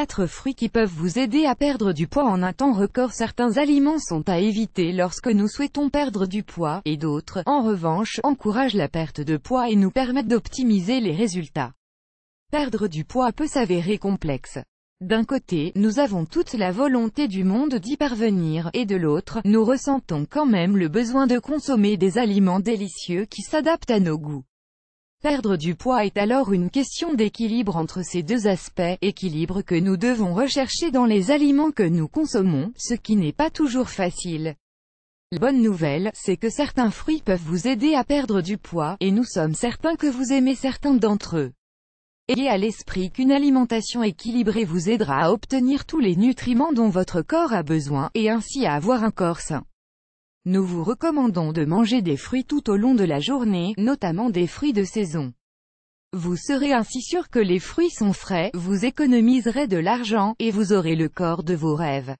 4 fruits qui peuvent vous aider à perdre du poids en un temps record. Certains aliments sont à éviter lorsque nous souhaitons perdre du poids, et d'autres, en revanche, encouragent la perte de poids et nous permettent d'optimiser les résultats. Perdre du poids peut s'avérer complexe. D'un côté, nous avons toute la volonté du monde d'y parvenir, et de l'autre, nous ressentons quand même le besoin de consommer des aliments délicieux qui s'adaptent à nos goûts. Perdre du poids est alors une question d'équilibre entre ces deux aspects, équilibre que nous devons rechercher dans les aliments que nous consommons, ce qui n'est pas toujours facile. La bonne nouvelle, c'est que certains fruits peuvent vous aider à perdre du poids, et nous sommes certains que vous aimez certains d'entre eux. Ayez à l'esprit qu'une alimentation équilibrée vous aidera à obtenir tous les nutriments dont votre corps a besoin, et ainsi à avoir un corps sain. Nous vous recommandons de manger des fruits tout au long de la journée, notamment des fruits de saison. Vous serez ainsi sûr que les fruits sont frais, vous économiserez de l'argent, et vous aurez le corps de vos rêves.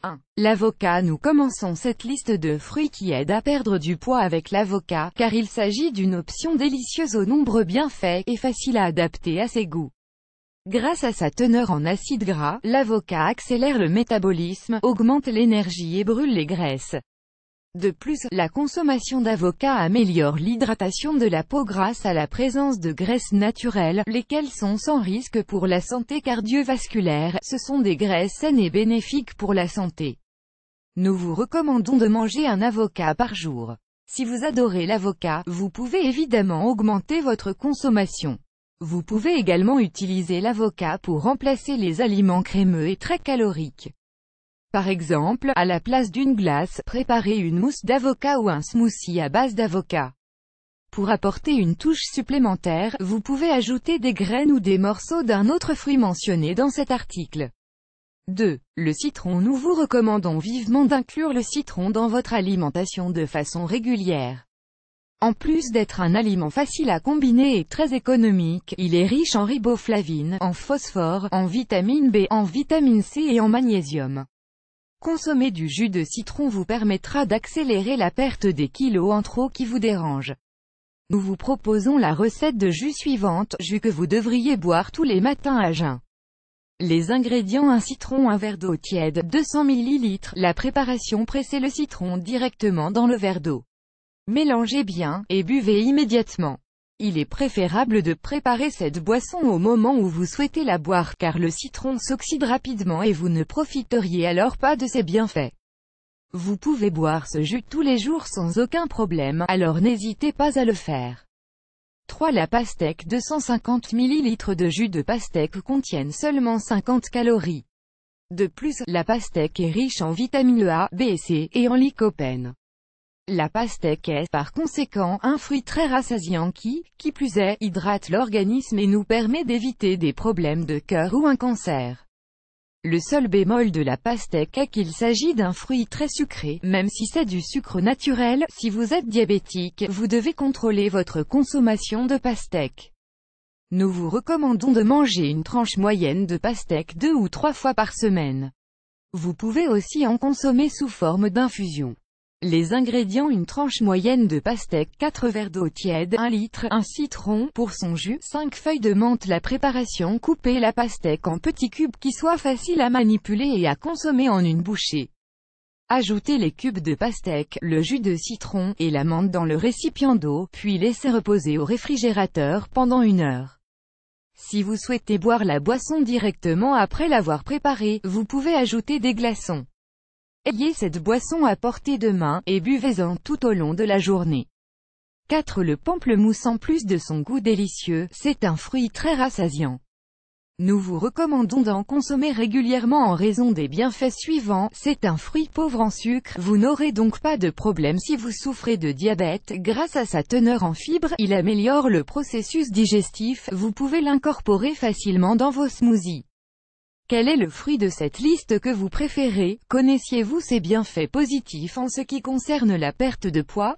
1. L'avocat. Nous commençons cette liste de fruits qui aident à perdre du poids avec l'avocat, car il s'agit d'une option délicieuse aux nombreux bienfaits, et facile à adapter à ses goûts. Grâce à sa teneur en acides gras, l'avocat accélère le métabolisme, augmente l'énergie et brûle les graisses. De plus, la consommation d'avocat améliore l'hydratation de la peau grâce à la présence de graisses naturelles, lesquelles sont sans risque pour la santé cardiovasculaire. Ce sont des graisses saines et bénéfiques pour la santé. Nous vous recommandons de manger un avocat par jour. Si vous adorez l'avocat, vous pouvez évidemment augmenter votre consommation. Vous pouvez également utiliser l'avocat pour remplacer les aliments crémeux et très caloriques. Par exemple, à la place d'une glace, préparez une mousse d'avocat ou un smoothie à base d'avocat. Pour apporter une touche supplémentaire, vous pouvez ajouter des graines ou des morceaux d'un autre fruit mentionné dans cet article. 2. Le citron. Nous vous recommandons vivement d'inclure le citron dans votre alimentation de façon régulière. En plus d'être un aliment facile à combiner et très économique, il est riche en riboflavine, en phosphore, en vitamine B, en vitamine C et en magnésium. Consommer du jus de citron vous permettra d'accélérer la perte des kilos en trop qui vous dérangent. Nous vous proposons la recette de jus suivante, jus que vous devriez boire tous les matins à jeun. Les ingrédients: un citron, un verre d'eau tiède, 200 ml. La préparation: pressez le citron directement dans le verre d'eau. Mélangez bien, et buvez immédiatement. Il est préférable de préparer cette boisson au moment où vous souhaitez la boire, car le citron s'oxyde rapidement et vous ne profiteriez alors pas de ses bienfaits. Vous pouvez boire ce jus tous les jours sans aucun problème, alors n'hésitez pas à le faire. 3. La pastèque. 250 ml de jus de pastèque contiennent seulement 50 calories. De plus, la pastèque est riche en vitamines A, B et C, et en lycopène. La pastèque est, par conséquent, un fruit très rassasiant qui plus est, hydrate l'organisme et nous permet d'éviter des problèmes de cœur ou un cancer. Le seul bémol de la pastèque est qu'il s'agit d'un fruit très sucré, même si c'est du sucre naturel. Si vous êtes diabétique, vous devez contrôler votre consommation de pastèque. Nous vous recommandons de manger une tranche moyenne de pastèque 2 ou 3 fois par semaine. Vous pouvez aussi en consommer sous forme d'infusion. Les ingrédients: une tranche moyenne de pastèque, 4 verres d'eau tiède, 1 litre, un citron pour son jus, 5 feuilles de menthe. La préparation: coupez la pastèque en petits cubes qui soient faciles à manipuler et à consommer en une bouchée. Ajoutez les cubes de pastèque, le jus de citron, et la menthe dans le récipient d'eau, puis laissez reposer au réfrigérateur pendant 1 heure. Si vous souhaitez boire la boisson directement après l'avoir préparée, vous pouvez ajouter des glaçons. Ayez cette boisson à portée de main, et buvez-en tout au long de la journée. 4. Le pamplemousse. En plus de son goût délicieux, c'est un fruit très rassasiant. Nous vous recommandons d'en consommer régulièrement en raison des bienfaits suivants. C'est un fruit pauvre en sucre, vous n'aurez donc pas de problème si vous souffrez de diabète. Grâce à sa teneur en fibres, il améliore le processus digestif, vous pouvez l'incorporer facilement dans vos smoothies. Quel est le fruit de cette liste que vous préférez? Connaissiez-vous ses bienfaits positifs en ce qui concerne la perte de poids?